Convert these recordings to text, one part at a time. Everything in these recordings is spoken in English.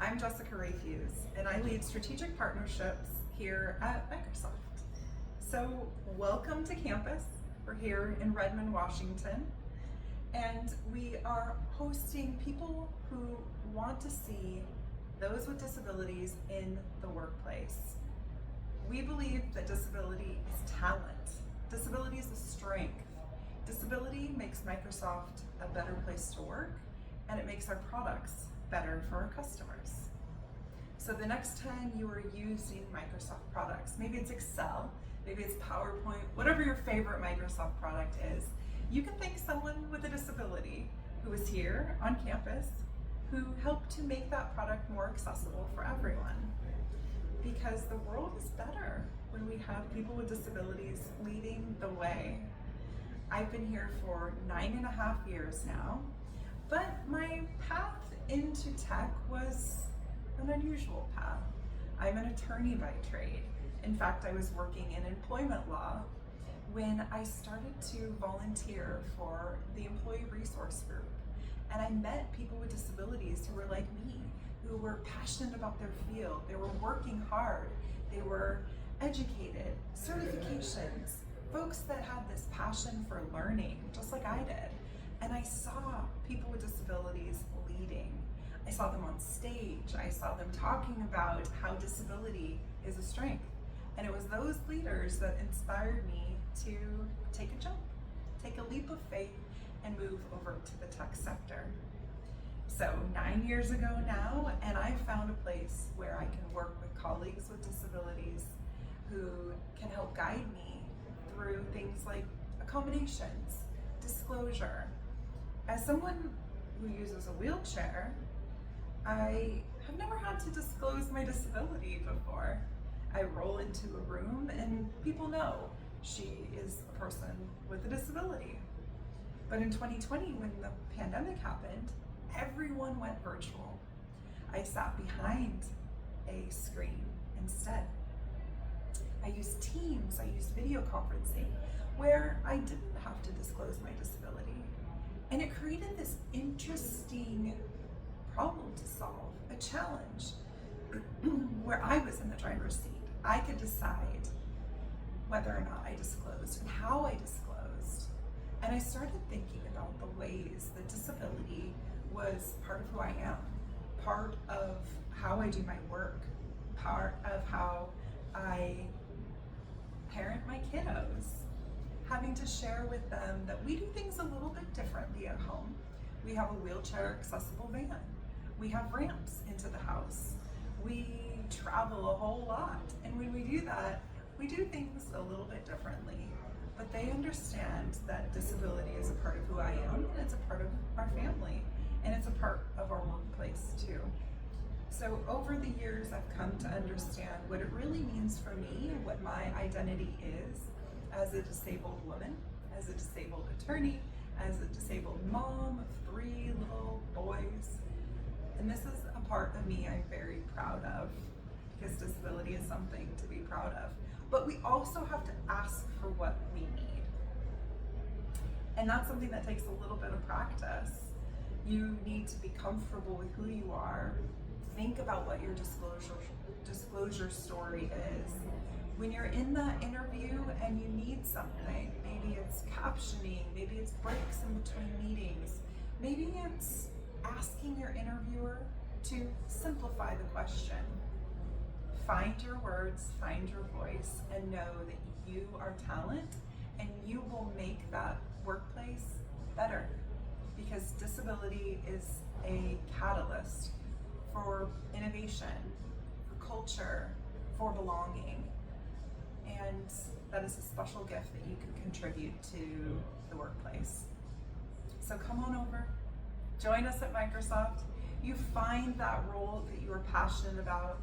I'm Jessica Rafuse, and I lead strategic partnerships here at Microsoft. So welcome to campus. We're here in Redmond, Washington, and we are hosting people who want to see those with disabilities in the workplace. We believe that disability is talent. Disability is a strength. Disability makes Microsoft a better place to work, and it makes our products better for our customers. So the next time you are using Microsoft products, maybe it's Excel, maybe it's PowerPoint, whatever your favorite Microsoft product is, you can thank someone with a disability who is here on campus who helped to make that product more accessible for everyone. Because the world is better when we have people with disabilities leading the way. I've been here for 9.5 years now, but my path into tech was an unusual path. I'm an attorney by trade. In fact, I was working in employment law when I started to volunteer for the employee resource group. And I met people with disabilities who were like me, who were passionate about their field. They were working hard. They were educated, certifications, folks that had this passion for learning, just like I did. And I saw people with disabilities leading. I saw them on stage. I saw them talking about how disability is a strength. And it was those leaders that inspired me to take a jump, take a leap of faith, and move over to the tech sector. So 9 years ago now, and I found a place where I can work with colleagues with disabilities who can help guide me through things like accommodations, disclosure. As someone who uses a wheelchair, I have never had to disclose my disability before. I roll into a room and people know she is a person with a disability. But in 2020, when the pandemic happened, everyone went virtual. I sat behind a screen instead. I used Teams, I used video conferencing, where I didn't have to disclose my disability. And it created this interesting problem to solve, a challenge, where I was in the driver's seat. I could decide whether or not I disclosed and how I disclosed. And I started thinking about the ways that disability was part of who I am, part of how I do my work, part of how I parent my kiddos, having to share with them that we do things a little bit differently at home. We have a wheelchair accessible van. We have ramps into the house. We travel a whole lot. And when we do that, we do things a little bit differently. But they understand that disability is a part of who I am, and it's a part of our family, and it's a part of our workplace too. So over the years, I've come to understand what it really means for me and what my identity is as a disabled woman, as a disabled attorney, as a disabled mom of 3 little boys. And this is a part of me I'm very proud of, because disability is something to be proud of. But we also have to ask for what we need. And that's something that takes a little bit of practice. You need to be comfortable with who you are. Think about what your disclosure story is. When you're in that interview and you need something, maybe it's captioning, maybe it's breaks in between meetings, maybe it's asking your interviewer to simplify the question. Find your words, find your voice, and know that you are talent and you will make that workplace better, because disability is a catalyst for innovation, for culture, for belonging. And that is a special gift that you can contribute to the workplace. So come on over, join us at Microsoft. You find that role that you are passionate about,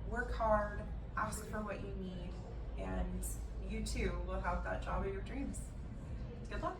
work hard, ask for what you need, and you too will have that job of your dreams. Good luck.